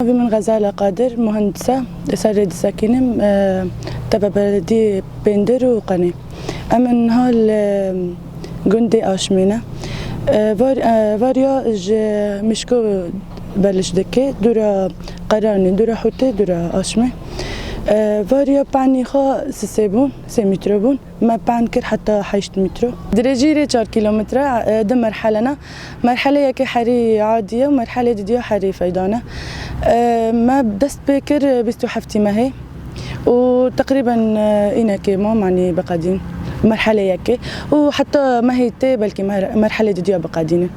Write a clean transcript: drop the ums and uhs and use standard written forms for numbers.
من غزالة قادر مهندسة سرد ساكنة تبع بلدي بندر وقني أمن هال جندي أشمينة فاريا مشكو بلش دكي دورا قراني دورا حوتي دورا أشمي فاريا بعني خا سيبون 3 متر بون ما بان كر حتى 8 متر درجيري 4 كيلومتر ده مرحلنا مرحلة يكي حري عادية ومرحلة ديو حري فيدانة ما دست بكر بستو حفتي ما هي وتقريبا إنا كيما معني بقادين مرحلة يكي وحتى ما هي بلكي مرحلة ديو بقادين